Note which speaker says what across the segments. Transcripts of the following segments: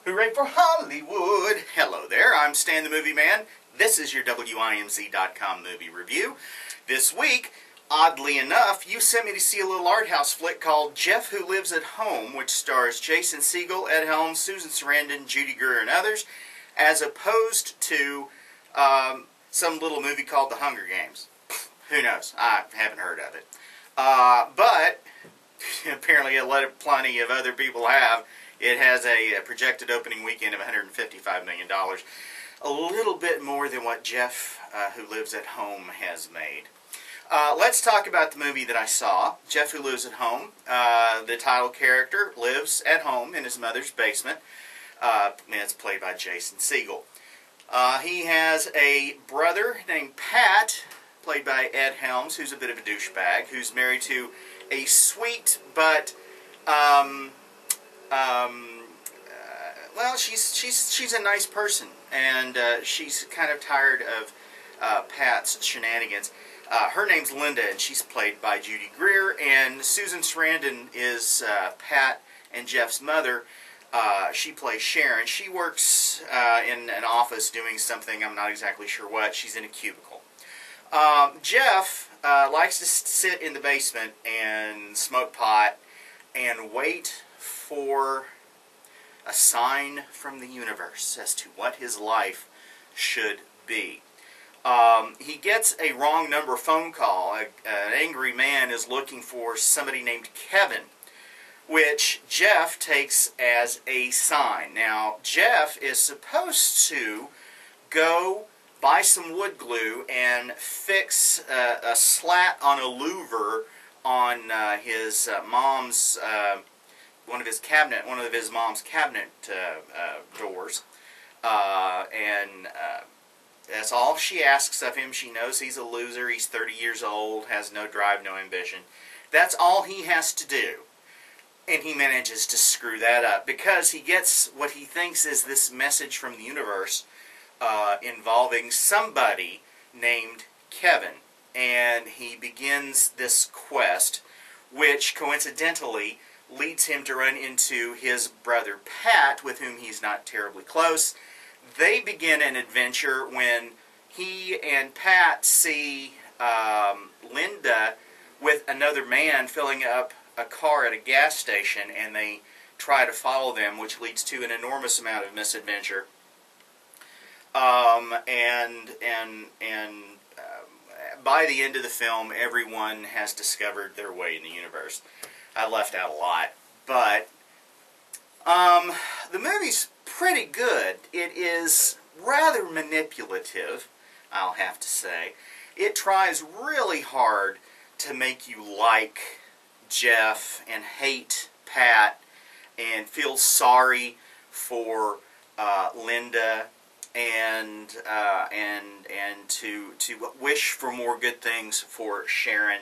Speaker 1: Hooray for Hollywood! Hello there, I'm Stan the Movie Man. This is your WIMZ.com movie review. This week, oddly enough, you sent me to see a little art house flick called Jeff Who Lives at Home, which stars Jason Segel, Ed Helms, Susan Sarandon, Judy Greer, and others, as opposed to some little movie called The Hunger Games. Who knows? I haven't heard of it. But apparently plenty of other people have. It has a projected opening weekend of $155 million. A little bit more than what Jeff Who Lives at Home has made. Let's talk about the movie that I saw, Jeff Who Lives at Home. The title character lives at home in his mother's basement. And it's played by Jason Segel. He has a brother named Pat, played by Ed Helms, who's a bit of a douchebag, who's married to a sweet but well, she's a nice person, and she's kind of tired of Pat's shenanigans. Her name's Linda, and she's played by Judy Greer, and Susan Sarandon is Pat and Jeff's mother. She plays Sharon. She works in an office doing something, I'm not exactly sure what. She's in a cubicle. Jeff likes to sit in the basement and smoke pot and wait for a sign from the universe as to what his life should be. He gets a wrong number phone call. An angry man is looking for somebody named Kevin, which Jeff takes as a sign. Now, Jeff is supposed to go buy some wood glue and fix a slat on a louver on his mom's one of his mom's cabinet doors, and that's all she asks of him. She knows he's a loser. He's 30 years old, has no drive, no ambition. That's all he has to do, and he manages to screw that up because he gets what he thinks is this message from the universe involving somebody named Kevin, and he begins this quest, which coincidentally leads him to run into his brother Pat, with whom he's not terribly close. They begin an adventure when he and Pat see Linda with another man filling up a car at a gas station, and they try to follow them, which leads to an enormous amount of misadventure. By the end of the film, everyone has discovered their way in the universe. I left out a lot, but the movie's pretty good. It is rather manipulative, I'll have to say. It tries really hard to make you like Jeff and hate Pat and feel sorry for Linda and to wish for more good things for Sharon.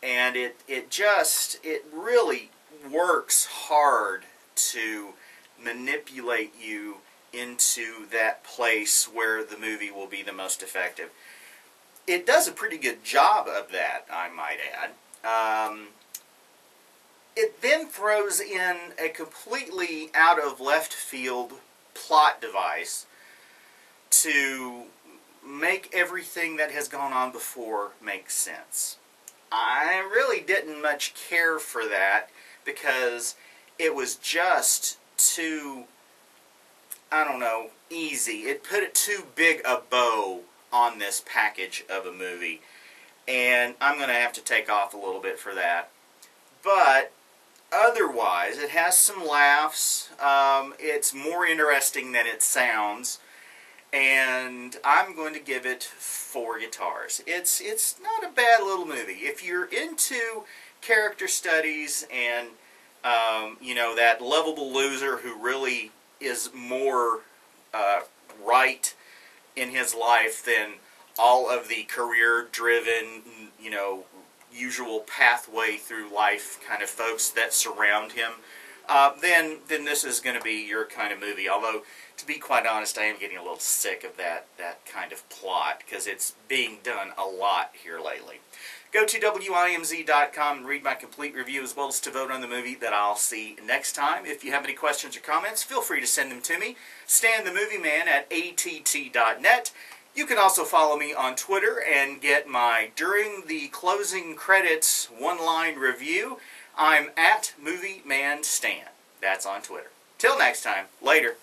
Speaker 1: And it really works hard to manipulate you into that place where the movie will be the most effective. It does a pretty good job of that, I might add. It then throws in a completely out of left field plot device to make everything that has gone on before make sense. I really didn't much care for that because it was just too, I don't know, easy. It put it too big a bow on this package of a movie, and I'm going to have to take off a little bit for that. But otherwise, it has some laughs. It's more interesting than it sounds. And I'm going to give it 4 guitars. It's not a bad little movie. If you're into character studies and you know, that lovable loser who really is more right in his life than all of the career-driven, you know, usual pathway through life kind of folks that surround him, then this is going to be your kind of movie. Although, to be quite honest, I am getting a little sick of that kind of plot, because it's being done a lot here lately. Go to WIMZ.com and read my complete review as well as to vote on the movie that I'll see next time. If you have any questions or comments, feel free to send them to me. Stan the Movie Man at att.net. You can also follow me on Twitter and get my During the Closing Credits one-line review. I'm at Movie Man Stan. That's on Twitter. Till next time, later.